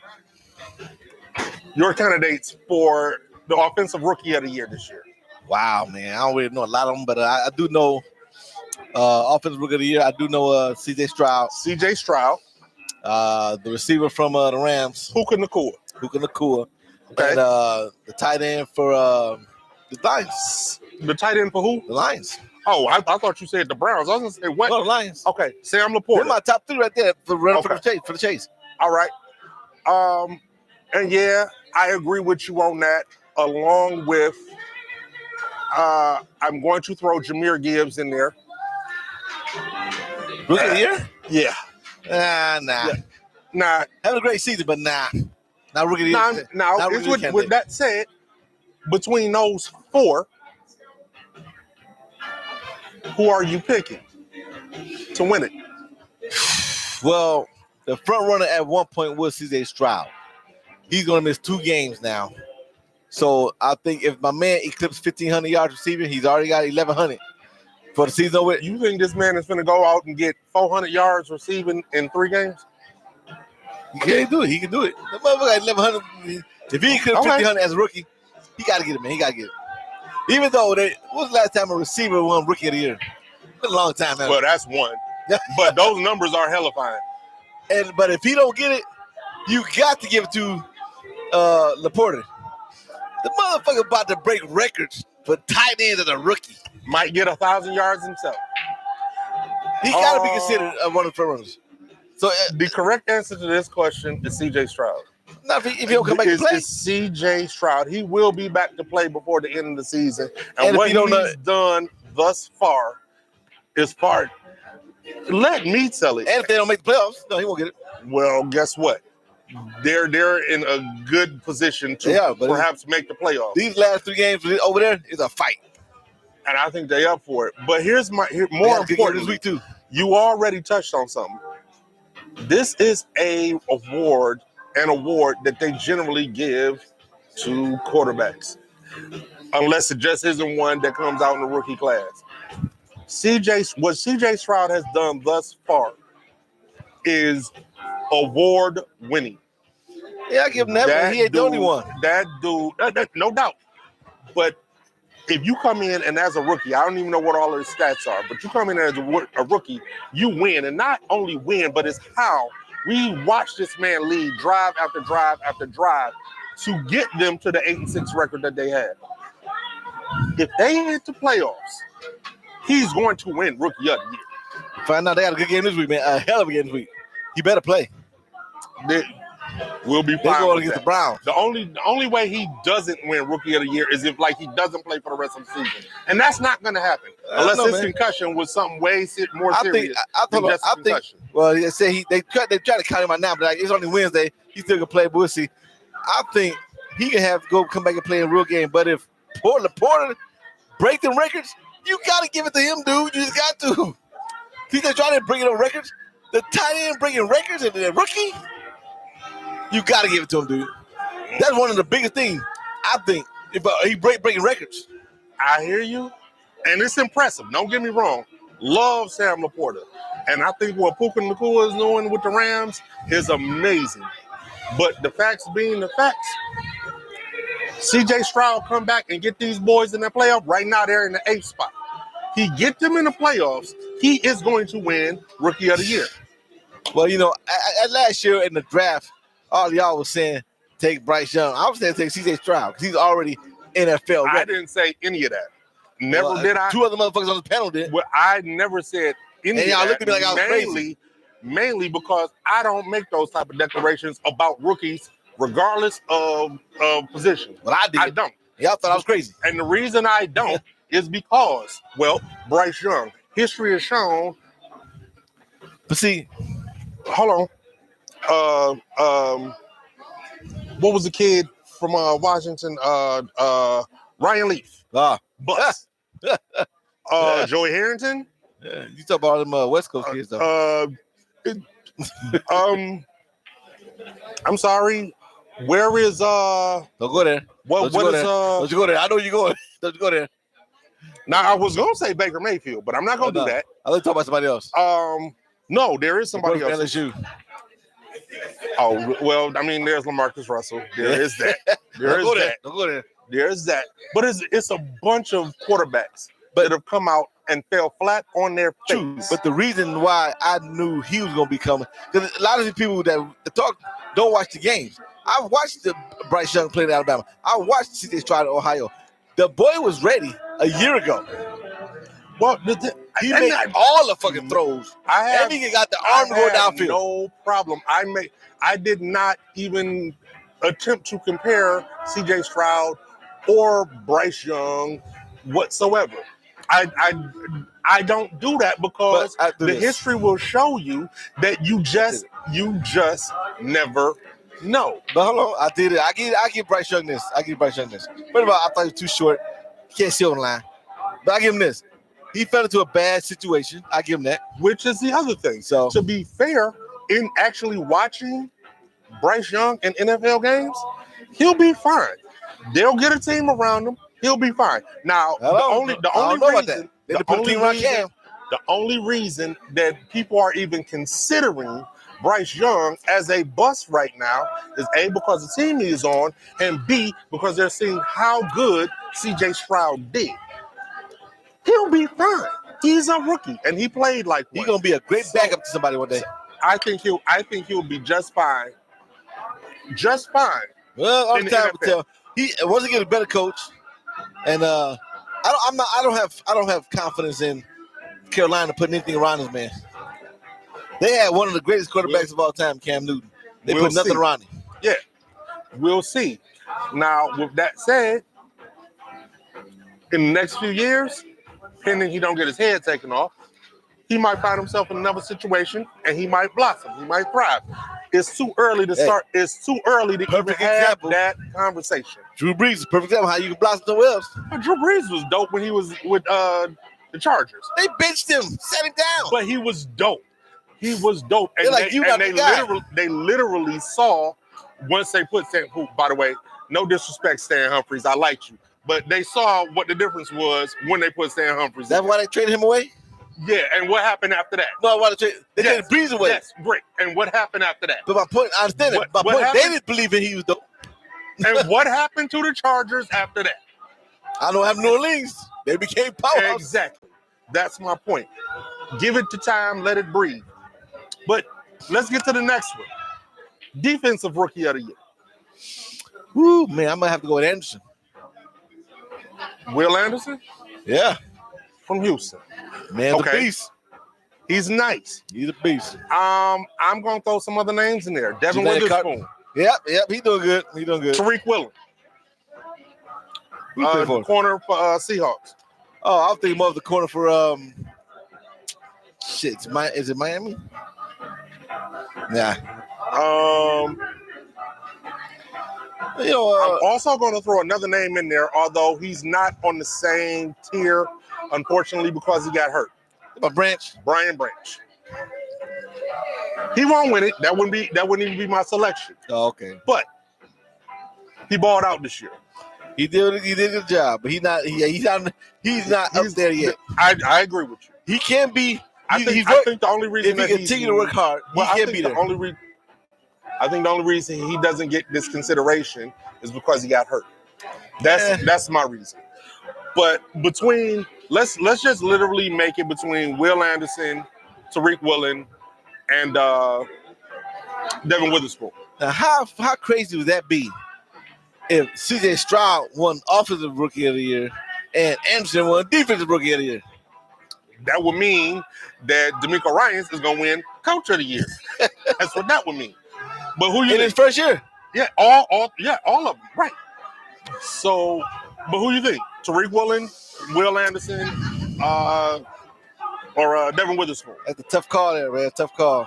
your candidates for the offensive rookie of the year this year? Wow, man. I don't really know a lot of them, but I do know offensive rookie of the year. I do know C.J. Stroud. C.J. Stroud. The receiver from the Rams. Puka Nacua. Okay. And the tight end for the Lions. The tight end for who? The Lions. Oh, I thought you said the Browns. I was going to say what? No, the Lions. Okay, Sam Laporta. They're my top three right there for the chase. All right. And yeah, I agree with you on that. Along with, I'm going to throw Jahmyr Gibbs in there. Rookie of the year? Yeah. Nah. Yeah. Nah. Having a great season, but nah. Not rookie of the year. Now, with that said, between those four, who are you picking to win it? Well, the front runner at one point was C.J. Stroud. He's going to miss 2 games now. So I think if my man eclipsed 1,500 yards receiving, he's already got 1,100 for the season over. You think this man is going to go out and get 400 yards receiving in 3 games? He can do it. The motherfucker got 1,100. If he eclipsed 1,500 as a rookie, he got to get it, man. He got to get it. Even though when was the last time a receiver won rookie of the year? It's been a long time, man. Well, that's one. But those numbers are hellifying. But if he don't get it, you got to give it to Laporta. The motherfucker about to break records for tight end of the rookie. Might get 1,000 yards himself. He got to be considered one of the front runners. So the correct answer to this question is C.J. Stroud. Not if he don't come back to play. It's C.J. Stroud. He will be back to play before the end of the season. And what he's done thus far is part. Let me tell it. And if they don't make the playoffs, no, he won't get it. Well, guess what? they're in a good position to perhaps make the playoffs. These last 3 games over there is a fight, and I think they're up for it. But more important, this week too. You already touched on something. This is an award that they generally give to quarterbacks, unless it just isn't one that comes out in the rookie class. What CJ Stroud has done thus far is award winning. Yeah, I give him that, but he ain't the only one. That dude, no doubt. But if you come in and as a rookie, I don't even know what all his stats are, but you come in as a rookie, you win. And not only win, but it's how we watch this man lead drive after drive after drive to get them to the 8-6 record that they have. If they hit the playoffs, he's going to win Rookie of the Year. Find out they got a good game this week, man. A hell of a game this week. He better play. We'll be fine. They're going against the Browns. The only way he doesn't win Rookie of the Year is if he doesn't play for the rest of the season, and that's not going to happen unless his concussion was something way more serious. I think. Well, they say they try to count him out now, but it's only Wednesday. He still can play. But we'll see. I think he can have to come back and play in a real game. But if Porter break them records, you got to give it to him, dude. You just got to. He's trying to bring it on records. The tight end bringing records and the rookie. You got to give it to him, dude. That's one of the biggest things, I think, if he breaking records. I hear you, and it's impressive. Don't get me wrong. Love Sam Laporta. And I think what Puka Nacua is doing with the Rams is amazing. But the facts being the facts, CJ Stroud come back and get these boys in the playoff. Right now, they're in the 8th spot. He get them in the playoffs, he is going to win Rookie of the Year. Well, last year in the draft, all y'all was saying take Bryce Young. I was saying take CJ Stroud because he's already NFL ready. I didn't say any of that. Never did I. 2 other motherfuckers on the panel did. Well, I never said any of that. And y'all looked at me like I was crazy. Mainly because I don't make those type of declarations about rookies regardless of position. Well, I did. I don't. Y'all thought I was crazy. And the reason I don't is because, Bryce Young. History has shown. But see, hold on. What was the kid from Washington? Ryan Leaf. Bust. Joey Harrington. Yeah, you talk about them West Coast kids though. I'm sorry. Where is Don't go there. Don't you go there? I know you're going. Don't you go there? Now I was gonna say Baker Mayfield, but I'm not gonna do that. I was talking about somebody else. No, there is somebody else. LSU. Oh well, I mean, there's LaMarcus Russell. There is that. Don't go there. There's that. But it's a bunch of quarterbacks that have come out and fell flat on their face. But the reason why I knew he was going to be coming, because a lot of these people that talk don't watch the games. I watched Bryce Young play in Alabama. I watched CJ Stroud in Ohio. The boy was ready a year ago. Well, he made all the fucking throws. And he got the arm to go downfield. No problem. I did not even attempt to compare CJ Stroud or Bryce Young whatsoever. I don't do that because the history will show you that you just never know. But hold on, I did it. I give Bryce Young this. First of all, I thought he was too short. He can't see on the line. But I give him this. He fell into a bad situation. I give him that. Which is the other thing. So to be fair, in actually watching Bryce Young in NFL games, he'll be fine. They'll get a team around him. He'll be fine. Now, the only reason that people are even considering Bryce Young as a bust right now is A, because the team he's on, and B, because they're seeing how good CJ Stroud did. He'll be fine. He's a rookie, and he played like one. He's gonna be a great backup to somebody one day. I think he'll be just fine. Just fine. Well, all the time to tell. Once he gets a better coach, and I don't have confidence in Carolina putting anything around this man. They had one of the greatest quarterbacks of all time, Cam Newton. They put nothing around him. Yeah, we'll see. Now, with that said, in the next few years, pending he don't get his head taken off, he might find himself in another situation and he might blossom. He might thrive. It's too early to start. It's too early to even Perfect have example. that conversation. Drew Brees is a perfect example how you can blossom somewhere else. But Drew Brees was dope when he was with the Chargers. They benched him, set him down. But he was dope. He was dope. And They're like, you not the guy. They literally saw once they put Stan, who, by the way, no disrespect, Stan Humphries, I liked you. But they saw what the difference was when they put Stan Humphries. That's why they traded him away? Yeah, and what happened after that? No, why they traded Brees away. Yes, great. And what happened after that? But my point, I understand it. My point, they didn't believe in he was dope. And what happened to the Chargers after that? I don't have New Orleans. They became powerhouse. Exactly. That's my point. Give it to time, let it breathe. But let's get to the next one. Defensive Rookie of the Year. Woo, man, I might have to go with Anderson. Will Anderson? Yeah. From Houston. Man, the beast. He's nice. He's a beast. I'm gonna throw some other names in there. Devin Witherspoon. Yep, he's doing good. Tariq Woolen. Corner for Seahawks. Oh, I was thinking more of the corner for is it Miami? Nah. I'm also going to throw another name in there, although he's not on the same tier, unfortunately, because he got hurt. Brian Branch. He won't win it. That wouldn't even be my selection. Oh, okay. But he balled out this year. He did a good job, but he's not up there yet. I agree with you. He can be. I think the only reason if he continue to work hard, he can be there. I think the only reason he doesn't get this consideration is because he got hurt. That's my reason. But let's just literally make it between Will Anderson, Tariq Woolen, and Devin Witherspoon. Now, how crazy would that be if CJ Stroud won Offensive Rookie of the Year and Anderson won Defensive Rookie of the Year? That would mean that DeMeco Ryans is going to win Coach of the Year. That's what that would mean. But who you in his first year? Yeah, all of them, right? So, but who you think? Tariq Woolen, Will Anderson, or Devin Witherspoon? That's a tough call there, man. Tough call.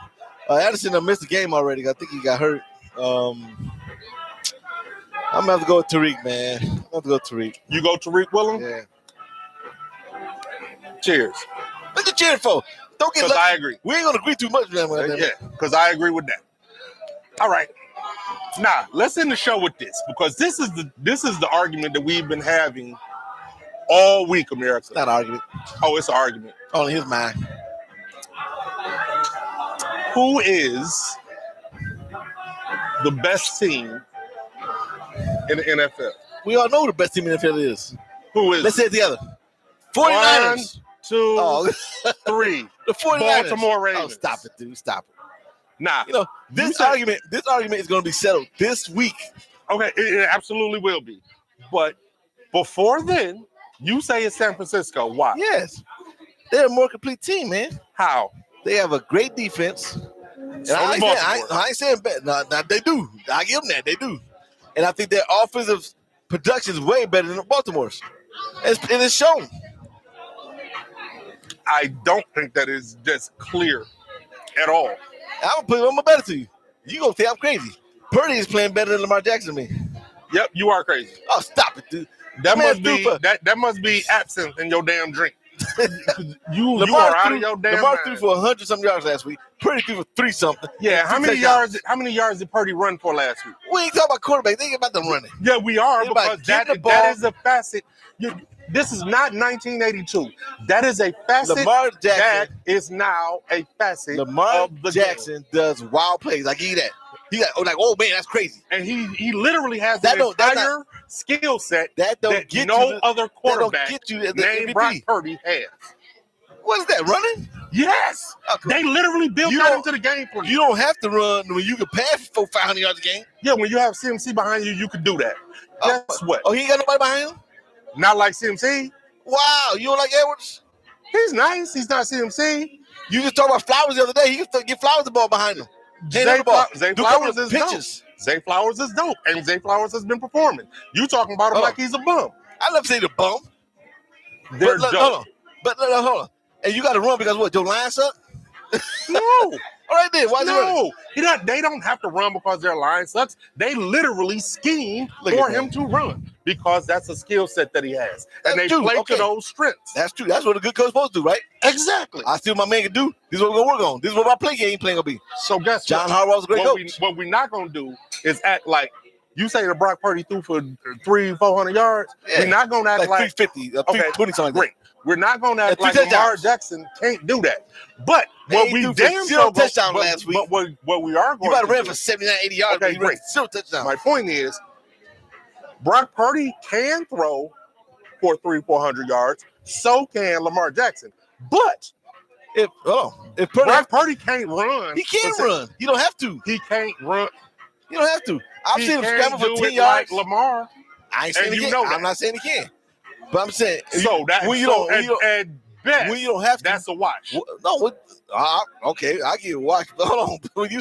Anderson missed the game already. I think he got hurt. I'm gonna have to go with Tariq, man. I'm gonna have to go with Tariq. You go Tariq Woolen? Yeah. Cheers. What you cheering for? Don't get lucky. I agree. We ain't gonna agree too much, man. Yeah, because I agree with that. All right. Now, let's end the show with this, because this is the argument that we've been having all week, America. It's not an argument. Oh, it's an argument. Only his mind. Who is the best team in the NFL? We all know who the best team in the NFL is. Who is? Let's say it together. 49ers. 1, 2, 3. The 49ers. Baltimore Ravens. Oh, stop it, dude. Stop it. Nah. This argument is going to be settled this week. Okay, it absolutely will be. But before then, you say it's San Francisco. Why? Yes. They're a more complete team, man. How? They have a great defense. And I ain't saying bad. No, they do. I give them that. They do. And I think their offensive production is way better than Baltimore's. It is shown. I don't think that is just clear at all. I'm gonna bet it to you. You gonna think I'm crazy? Purdy is playing better than Lamar Jackson to me. Yep, you are crazy. Oh, stop it, dude. That must be absent in your damn drink. you are out of your damn Lamar mind. threw for 100-something yards last week. Purdy threw for 3-something. Yeah, how many yards did Purdy run for last week? We ain't talking about quarterback. They ain't about them running. Yeah, we are, because that is a facet. This is not 1982. That is a facet. Lamar Jackson, that is now a facet. Lamar Jackson does wild plays. I give you that. He like, oh man, that's crazy. And he literally has an entire skill set that no other quarterback named Brock Purdy has. What is that, running? Yes. They literally built that into the game for you. You don't have to run when you can pass for 500 yards a game. Yeah, when you have CMC behind you, you can do that. Guess what? Oh, he ain't got nobody behind him? Not like CMC. Wow, you don't like Edwards? He's nice. He's not CMC. You just talked about Flowers the other day. He can get Flowers the ball behind him. Zay Flowers is dope. Zay Flowers is dope, and Zay Flowers has been performing. You talking about him like he's a bum? I never say the bum. They're dope. Hold on. And you got to run because what? Your line suck? No, All right then. Why is he running? No, they don't have to run because their line sucks. They literally scheme for him to run because that's a skill set that he has. And they play to those strengths. That's true. That's what a good coach is supposed to do, right? Exactly. I see what my man can do. This is what we're going to work on. This is what my play game plan going to be. So guess John Harbaugh's a great coach. What we're not going to do is act like you say that Brock Purdy threw for 300-400 yards. Yeah. We're not going to act like 350, 320 something. Great. We're not going to act like Lamar Jackson can't do that. But what we damn sure touchdown last week. But what we are going to do. You might have ran for 79, 80 yards. Okay, great. Zero touchdowns. My point is, Brock Purdy can throw for 300-400 yards. So can Lamar Jackson. But if Brock Purdy can't run. He can run. You don't have to. He can't run. You don't have to. I've seen him scramble for 10 like yards. Lamar. I ain't saying he can. I'm not saying he can. But I'm saying when you don't have to, that's a watch. No, okay, I give you a watch. But hold on. When you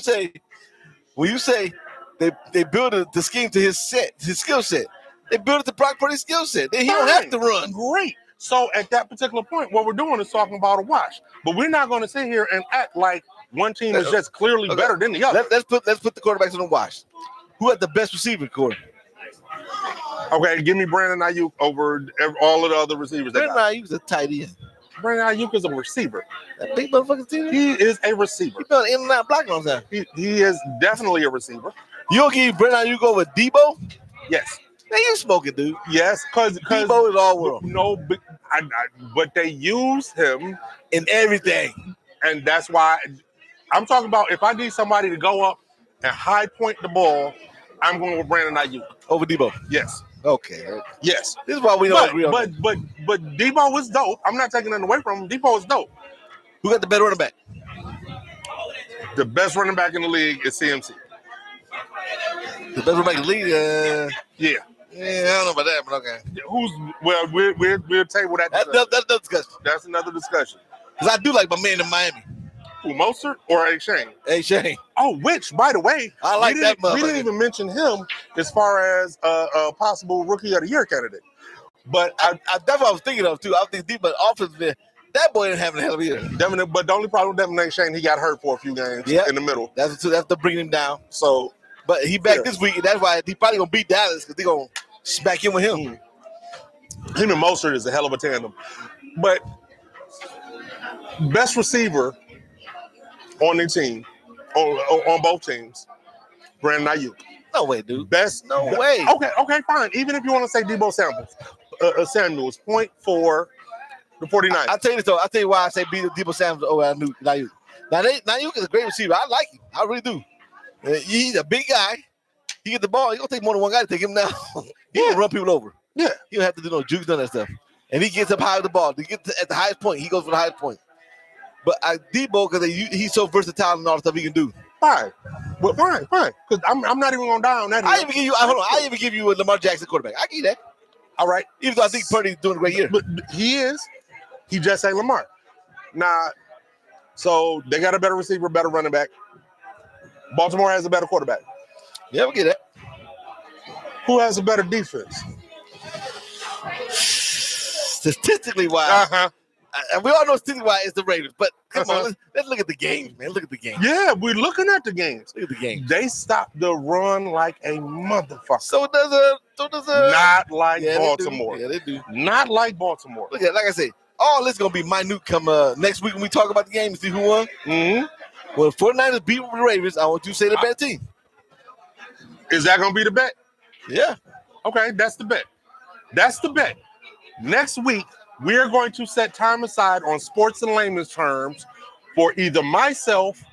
say they build the scheme to his skill set, they build it to Brock Purdy's skill set. Then he don't have to run. Great. So at that particular point, what we're doing is talking about a watch. But we're not going to sit here and act like one team is just clearly better than the other. Let's put the quarterbacks on the watch. Who had the best receiver core? Okay, give me Brandon Ayuk over all of the other receivers. Brandon Ayuk's a tight end. Brandon Ayuk is a receiver. That big motherfucking team. He is a receiver. He's been in and out blocking all the time. He is definitely a receiver. You don't give Brandon Ayuk over Debo? Yes. Man, you smoking, dude. Yes, because Debo is all world. No, but they use him in everything, and that's why I'm talking about. If I need somebody to go up and high point the ball, I'm going with Brandon Ayuk over Debo. Yes. Okay. Yes. This is why we don't agree on that. But Debo was dope. I'm not taking nothing away from him. Debo is dope. Who got the better running back? The best running back in the league is CMC. The best running back in the league? Yeah. Yeah, I don't know about that, but okay. We'll table that. That's another discussion. That's another discussion. Because I do like my man in Miami. Who, Mostert or A. Shane? A. Shane. Oh, which, by the way, I like that motherfucker. We didn't even mention him as far as a possible Rookie of the Year candidate. But that's what I was thinking of, too. I was thinking deep, but offensively, that boy didn't have a hell of a year. But the only problem with Devin A. Shane, he got hurt for a few games in the middle. That's to bring him down. So, but he back this week, and that's why he probably going to beat Dallas because they're going to smack him with him. Him and Mostert is a hell of a tandem. But best receiver on the team, on both teams, Brandon Ayuk. No way, dude. No way. Okay, fine. Even if you want to say Debo Samuels, point for the 49ers. I'll tell you this, though. I'll tell you why I say Debo Samuels over Ayuk. Now, Ayuk is a great receiver. I like him. I really do. He's a big guy. He get the ball. He gonna take more than one guy to take him down. He can run people over. Yeah. He don't have to do no jukes, none of that stuff. And he gets up high with the ball. To get at the highest point, he goes for the highest point. But Debo, because he's so versatile and all the stuff he can do. Fine. But fine. Because I'm not even gonna die on that. I even give you a Lamar Jackson quarterback. I give you that. All right. Even though I think Purdy's doing a great year. But he is. He just ain't Lamar. Nah. So they got a better receiver, better running back. Baltimore has a better quarterback. Yeah, we get that. Who has a better defense? Statistically wise, we all know statistically wise it's the Raiders. But come on, let's look at the games, man. Look at the games. Yeah, we're looking at the games. Look at the games. They stopped the run like a motherfucker. So does a not like Baltimore. They do. Not like Baltimore. Look at, like I say, all this is gonna be minute come next week when we talk about the game and see who won. Mm-hmm. Well, 49ers beat the Ravens. I want you to say the better team. Is that gonna be the bet? Yeah. Okay, that's the bet. That's the bet. Next week, we are going to set time aside on Sports and Layman's terms for either myself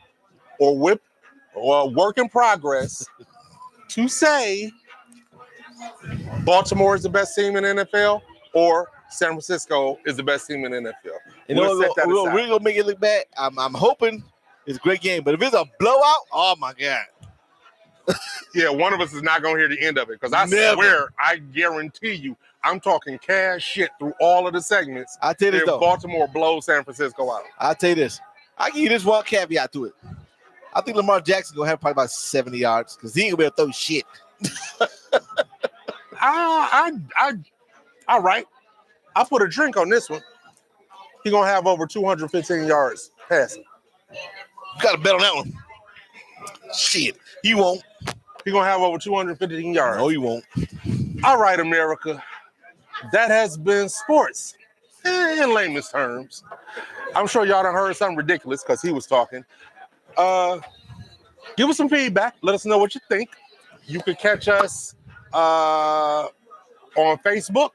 or Work in Progress to say Baltimore is the best team in the NFL or San Francisco is the best team in the NFL. You know, we're going to make it look bad. I'm hoping it's a great game, but if it's a blowout, oh my God. Yeah, one of us is not going to hear the end of it because I swear, I guarantee you, I'm talking cash shit through all of the segments. I'll tell you this, though. Baltimore blows San Francisco out. I'll tell you this. I'll give you this one caveat to it. I think Lamar Jackson going to have probably about 70 yards because he ain't going to be able to throw shit. All right. I put a drink on this one. He going to have over 215 yards passing. You got to bet on that one. Shit, he won't. He's going to have over 215 yards. No, he won't. All right, America. That has been sports in layman's terms. I'm sure y'all done heard something ridiculous because he was talking. Give us some feedback. Let us know what you think. You can catch us on Facebook,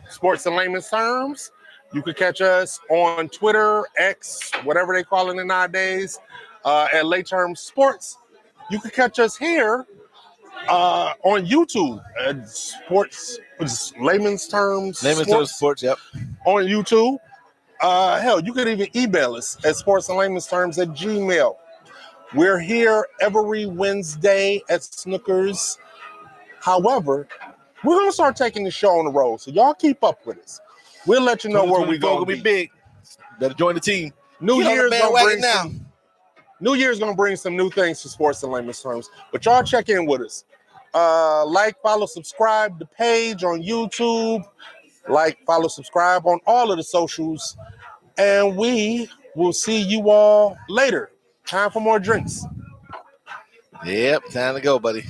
Sports in Layman's Terms. You can catch us on Twitter, X, whatever they call it nowadays, at Lay Term Sports. You can catch us here on YouTube at Sports, Layman's Terms. Layman's Terms Sports, yep. On YouTube. Hell, you could even email us at sportsandlaymansterms@gmail. We're here every Wednesday at Snookers. However, we're going to start taking the show on the road, so y'all keep up with us. We'll let you know where we're going to be. Big. Better join the team. New Year's going to bring some new things to Sports and Layman's Terms, but y'all check in with us. Like, follow, subscribe the page on YouTube. Like, follow, subscribe on all of the socials. And we will see you all later. Time for more drinks. Yep, time to go, buddy.